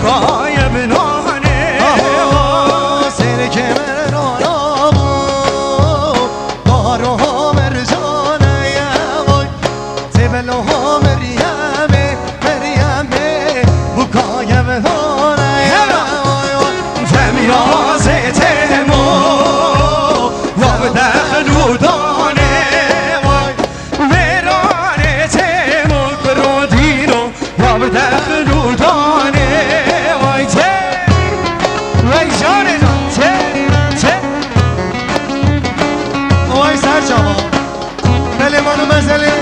بکای بنانه سرکه مرانامو دارو مرجانه وای تبلو مریمه مریمه بکای بنانه تمیازه تمو یا به دخلو دانه وای ویرانه تمو برو دیرو یا به دخلو دانه وای وای جانه وای سرچاوا ملمانو مزله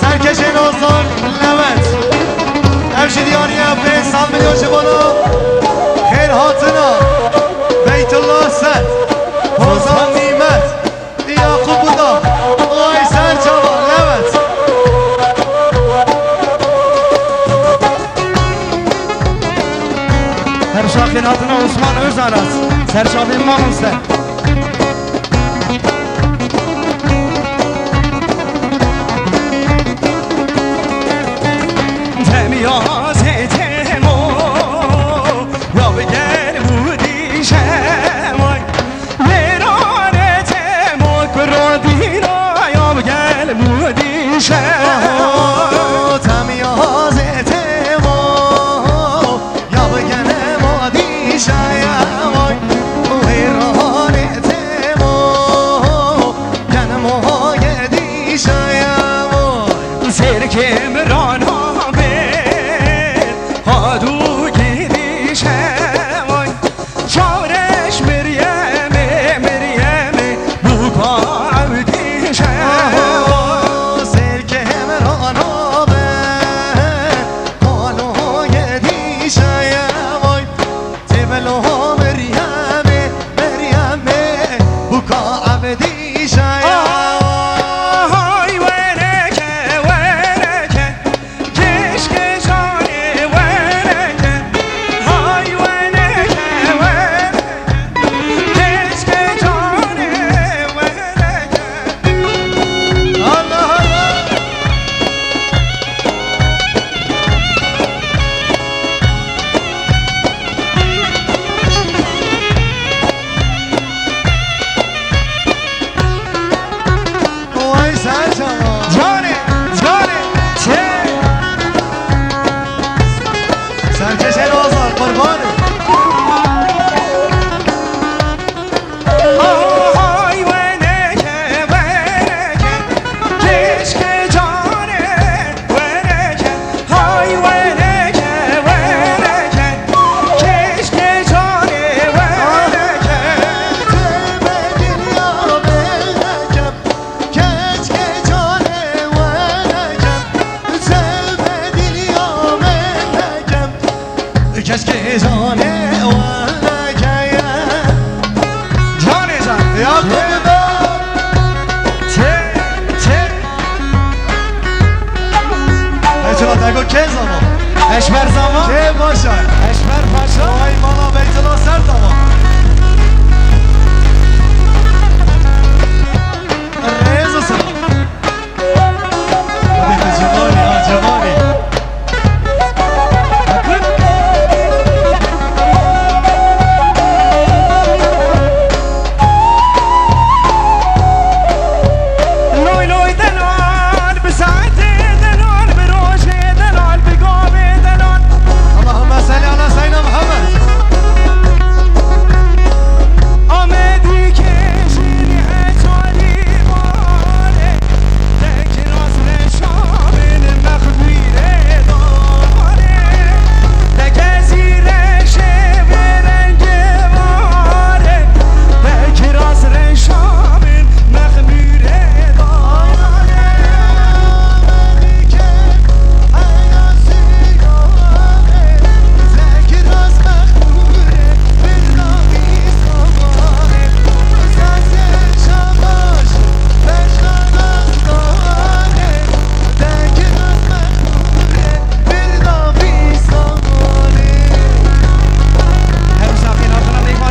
سرکش نازدار لمت افشیدیانی افره سال میلیون بالا خیر هاتنا بیت الله سد حوزان نیمت یاقوب بودا وای سرچاوا لمت Herşafin adına Osman Özaras Serşafin Mamus'ta Temiyaz etemo Ya be gel bu dişem Vay Veran etemo Krodina Ya be gel bu dişem تمیاز تمو یا بگنه مادی شایم وای ویران تمو گنه موهای دی شایم وای Serkem rana ber Hadu gidişem Vay Çavreş Meryem'e Meryem'e Bu kavdişem سرکه مرانو به قالوهای دی شایم وای تبلو مریمه مریمه بکا عبدی شایم Ay vereke vereke Keşke cani vereke Ay vereke vereke Keşke cani vereke Allah Allah وای سرچاوا Cani cani سرکش نازار قربانه Ay vereke vereke Keşke cani vereke Ay vereke vereke Keşke cani vereke تبدیل یا بلکم کچک جانه ولکم تبدیل یا بلکم کچک جانه ولکم Cani can یا قربان بچه‌ها تگو که زمان Eşber zaman که باشن Eşber paşa وای ماما بیت الله سر زمان رئیس سلام خودت جمالی ها جمالی لوی لوی دلال به ساعت دلال به روش دلال به گام دلال اللهم صل على سيدنا محمد آمدی که شیری اتالی ماله دکر از رشامن مخبیره داره دکر زیرش به رنگ ماره دکر از رشامن مخبیره داره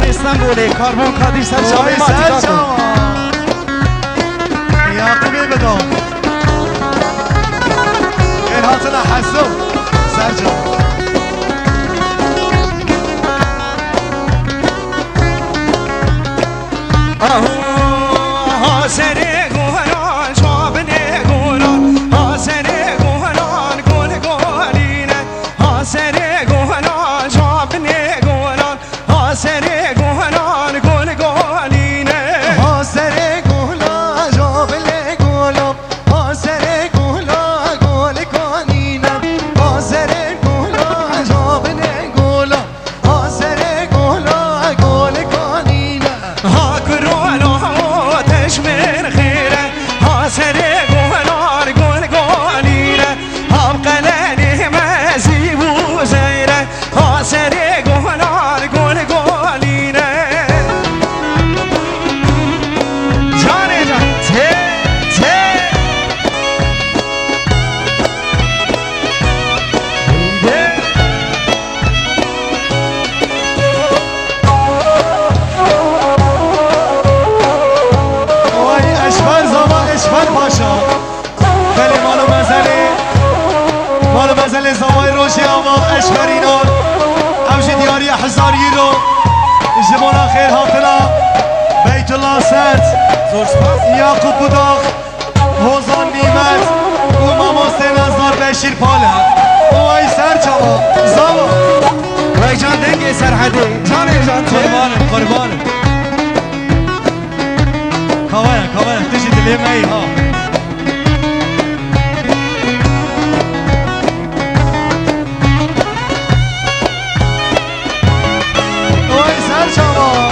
استانبول کاربون کادیر سرچاوی ماتیکاتون یعقوبی بدام این هاتنا حسو سرجان خیر هاتنا بیت الله سرد زور سپاس یعقوب بوداخ حوزان نیمت و ماماسته نزدار بشیر پاله و ای سر چما زاما وای جان دنگ سرحدی جان جان قربانم قربانم کوایا تجي دلی می ها وای سر چما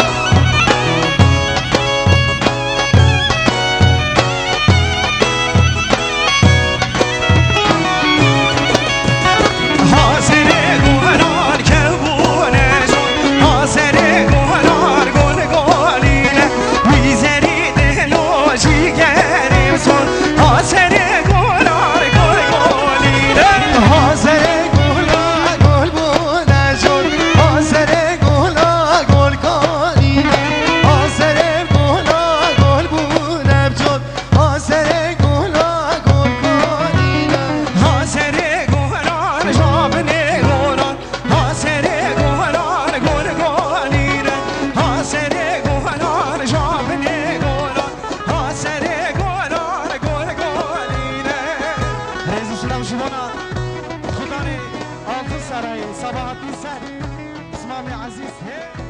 خدا ری آخر سرای صباحتی سر اسمام عزیز